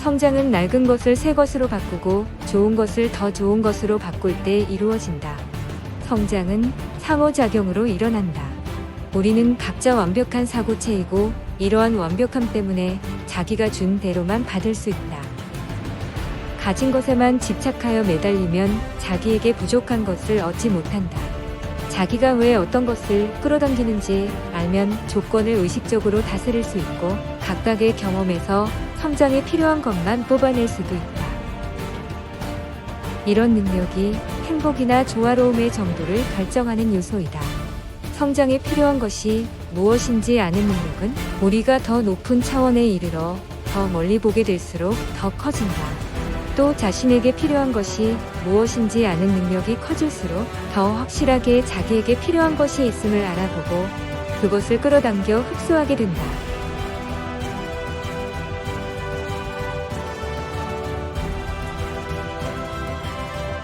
성장은 낡은 것을 새 것으로 바꾸고 좋은 것을 더 좋은 것으로 바꿀 때 이루어진다. 성장은 상호작용으로 일어난다. 우리는 각자 완벽한 사고체이고 이러한 완벽함 때문에 자기가 준 대로만 받을 수 있다. 가진 것에만 집착하여 매달리면 자기에게 부족한 것을 얻지 못한다. 자기가 왜 어떤 것을 끌어당기는지 알면 조건을 의식적으로 다스릴 수 있고 각각의 경험에서 성장에 필요한 것만 뽑아낼 수도 있다. 이런 능력이 행복이나 조화로움의 정도를 결정하는 요소이다. 성장에 필요한 것이 무엇인지 아는 능력은 우리가 더 높은 차원에 이르러 더 멀리 보게 될수록 더 커진다. 또 자신에게 필요한 것이 무엇인지 아는 능력이 커질수록 더 확실하게 자기에게 필요한 것이 있음을 알아보고 그것을 끌어당겨 흡수하게 된다.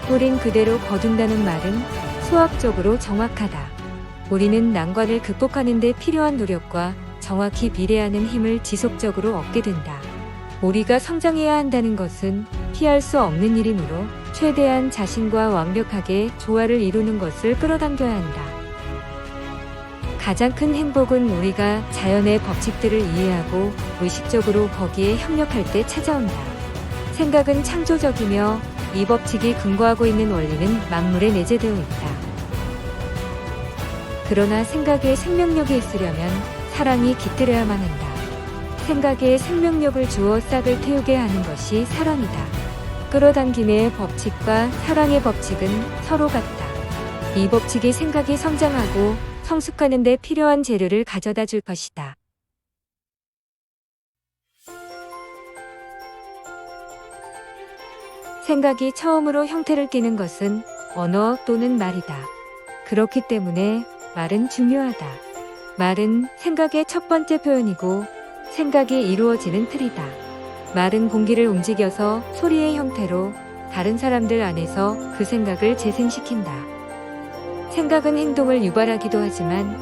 뿌린 그대로 거둔다는 말은 수학적으로 정확하다. 우리는 난관을 극복하는 데 필요한 노력과 정확히 비례하는 힘을 지속적으로 얻게 된다. 우리가 성장해야 한다는 것은 피할 수 없는 일이므로 최대한 자신과 완벽하게 조화를 이루는 것을 끌어당겨야 한다. 가장 큰 행복은 우리가 자연의 법칙들을 이해하고 의식적으로 거기에 협력할 때 찾아온다. 생각은 창조적이며 이 법칙이 근거하고 있는 원리는 만물에 내재되어 있다. 그러나 생각에 생명력이 있으려면 사랑이 깃들어야만 한다. 생각에 생명력을 주어 싹을 틔우게 하는 것이 사랑이다. 끌어당김의 법칙과 사랑의 법칙은 서로 같다. 이 법칙이 생각이 성장하고 성숙하는 데 필요한 재료를 가져다 줄 것이다. 생각이 처음으로 형태를 띠는 것은 언어 또는 말이다. 그렇기 때문에 말은 중요하다. 말은 생각의 첫 번째 표현이고 생각이 이루어지는 틀이다. 말은 공기를 움직여서 소리의 형태로 다른 사람들 안에서 그 생각을 재생시킨다. 생각은 행동을 유발하기도 하지만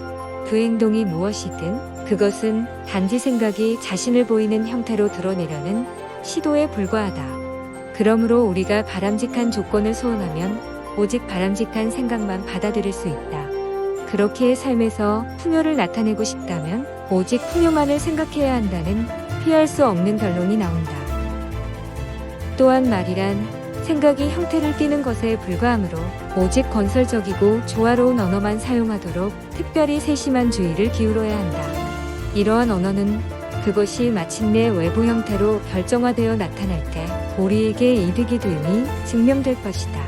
그 행동이 무엇이든 그것은 단지 생각이 자신을 보이는 형태로 드러내려는 시도에 불과하다. 그러므로 우리가 바람직한 조건을 소원하면 오직 바람직한 생각만 받아들일 수 있다. 그렇게 삶에서 풍요를 나타내고 싶다면 오직 풍요만을 생각해야 한다는 피할 수 없는 결론이 나온다. 또한 말이란 생각이 형태를 띠는 것에 불과하므로 오직 건설적이고 조화로운 언어만 사용하도록 특별히 세심한 주의를 기울여야 한다. 이러한 언어는 그것이 마침내 외부 형태로 결정화되어 나타날 때 우리에게 이득이 됨이 증명될 것이다.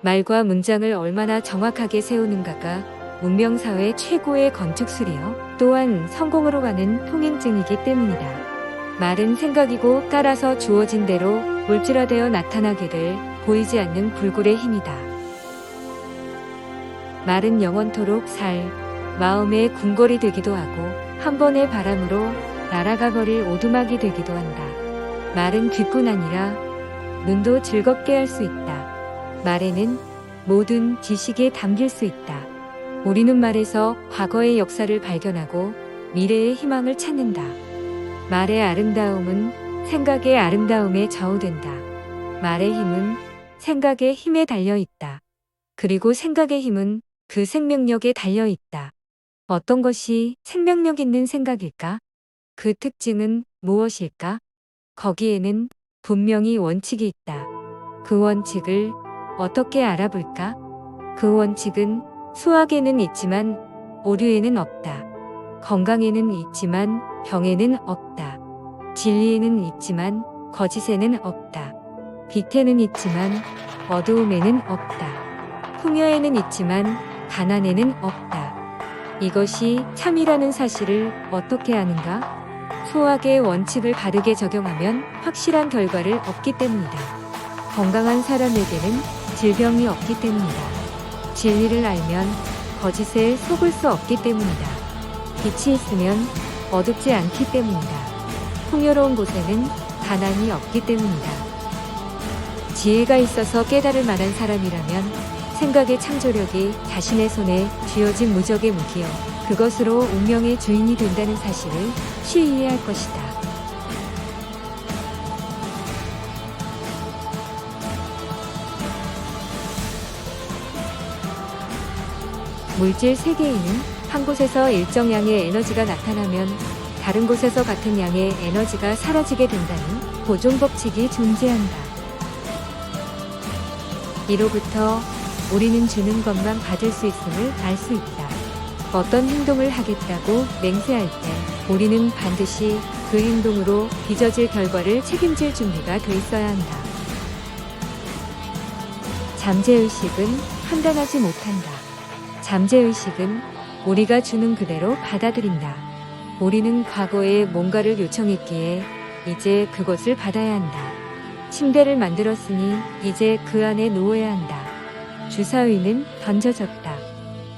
말과 문장을 얼마나 정확하게 세우는가가 문명사회 최고의 건축술이요. 또한 성공으로 가는 통행증이기 때문이다. 말은 생각이고 따라서 주어진 대로 물질화되어 나타나게 될 보이지 않는 불굴의 힘이다. 말은 영원토록 마음의 궁궐이 되기도 하고 한 번의 바람으로 날아가 버릴 오두막이 되기도 한다. 말은 귀뿐 아니라 눈도 즐겁게 할 수 있다. 말에는 모든 지식에 담길 수 있다. 우리는 말에서 과거의 역사를 발견하고 미래의 희망을 찾는다. 말의 아름다움은 생각의 아름다움에 좌우된다. 말의 힘은 생각의 힘에 달려 있다. 그리고 생각의 힘은 그 생명력에 달려 있다. 어떤 것이 생명력 있는 생각일까? 그 특징은 무엇일까? 거기에는 분명히 원칙이 있다. 그 원칙을 어떻게 알아볼까? 그 원칙은 수학에는 있지만 오류에는 없다. 건강에는 있지만 병에는 없다. 진리에는 있지만 거짓에는 없다. 빛에는 있지만 어두움에는 없다. 풍요에는 있지만 가난에는 없다. 이것이 참이라는 사실을 어떻게 아는가? 수학의 원칙을 바르게 적용하면 확실한 결과를 얻기 때문이다. 건강한 사람에게는 질병이 없기 때문이다. 진리를 알면 거짓에 속을 수 없기 때문이다. 빛이 있으면 어둡지 않기 때문이다. 풍요로운 곳에는 가난이 없기 때문이다. 지혜가 있어서 깨달을 만한 사람이라면 생각의 창조력이 자신의 손에 쥐어진 무적의 무기여 그것으로 운명의 주인이 된다는 사실을 쉬이 이해할 것이다. 물질 세계에는 한 곳에서 일정 양의 에너지가 나타나면 다른 곳에서 같은 양의 에너지가 사라지게 된다는 보존 법칙이 존재한다. 이로부터 우리는 주는 것만 받을 수 있음을 알 수 있다. 어떤 행동을 하겠다고 맹세할 때 우리는 반드시 그 행동으로 빚어질 결과를 책임질 준비가 돼 있어야 한다. 잠재의식은 판단하지 못한다. 잠재의식은 우리가 주는 그대로 받아들인다. 우리는 과거에 뭔가를 요청했기에 이제 그것을 받아야 한다. 침대를 만들었으니 이제 그 안에 누워야 한다. 주사위는 던져졌다.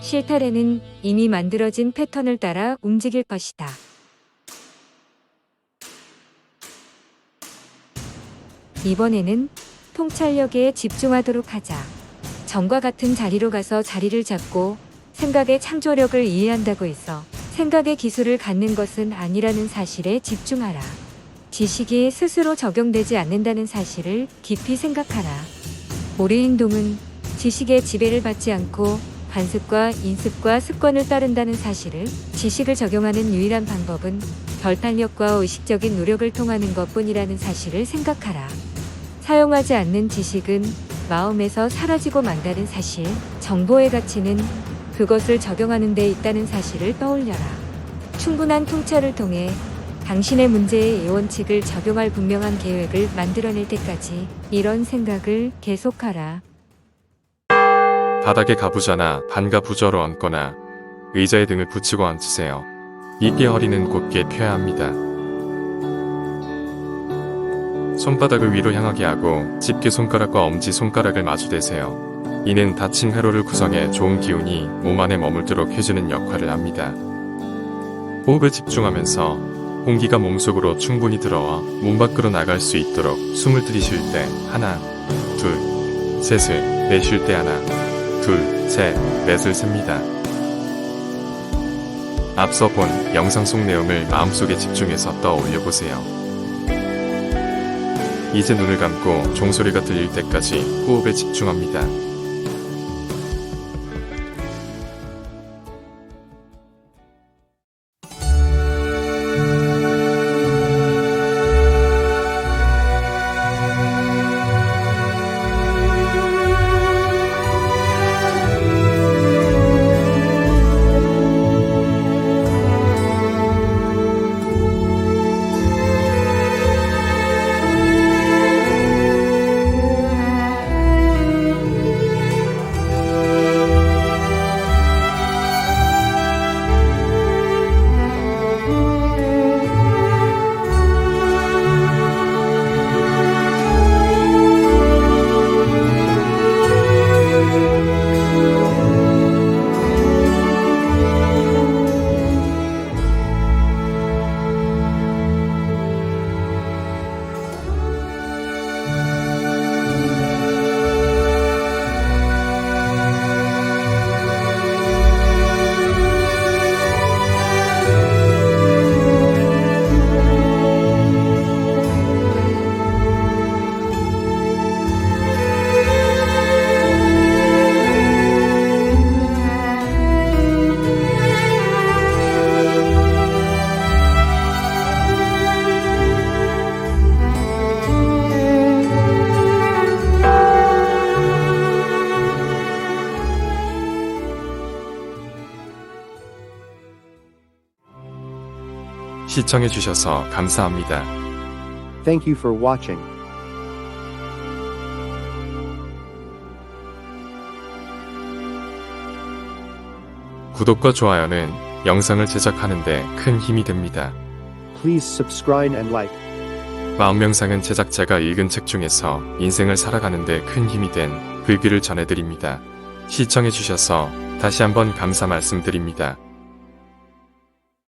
실타래는 이미 만들어진 패턴을 따라 움직일 것이다. 이번에는 통찰력에 집중하도록 하자. 전과 같은 자리로 가서 자리를 잡고 생각의 창조력을 이해한다고 해서 생각의 기술을 갖는 것은 아니라는 사실에 집중하라. 지식이 스스로 적용되지 않는다는 사실을 깊이 생각하라. 우리 행동은 지식의 지배를 받지 않고 관습과 인습과 습관을 따른다는 사실을 지식을 적용하는 유일한 방법은 결단력과 의식적인 노력을 통하는 것뿐이라는 사실을 생각하라. 사용하지 않는 지식은 마음에서 사라지고 만다는 사실, 정보의 가치는 그것을 적용하는 데 있다는 사실을 떠올려라. 충분한 통찰을 통해 당신의 문제의 예원칙을 적용할 분명한 계획을 만들어낼 때까지 이런 생각을 계속하라. 바닥에 가부좌나 반가부좌로 앉거나 의자에 등을 붙이고 앉으세요. 이때 허리는 곧게 펴야 합니다. 손바닥을 위로 향하게 하고 집게손가락과 엄지손가락을 마주대세요. 이는 다친 회로를 구성해 좋은 기운이 몸 안에 머물도록 해주는 역할을 합니다. 호흡에 집중하면서 공기가 몸속으로 충분히 들어와 몸 밖으로 나갈 수 있도록 숨을 들이쉴 때 하나, 둘, 셋을, 내쉴 때 하나, 둘, 셋, 넷을 셉니다. 앞서 본 영상 속 내용을 마음속에 집중해서 떠올려 보세요. 이제 눈을 감고 종소리가 들릴 때까지 호흡에 집중합니다. 시청해주셔서 감사합니다. Thank you for watching. 구독과 좋아요는 영상을 제작하는 데 큰 힘이 됩니다. Please subscribe and like. 마음명상은 제작자가 읽은 책 중에서 인생을 살아가는 데 큰 힘이 된 글귀를 전해드립니다. 시청해주셔서 다시 한번 감사 말씀드립니다.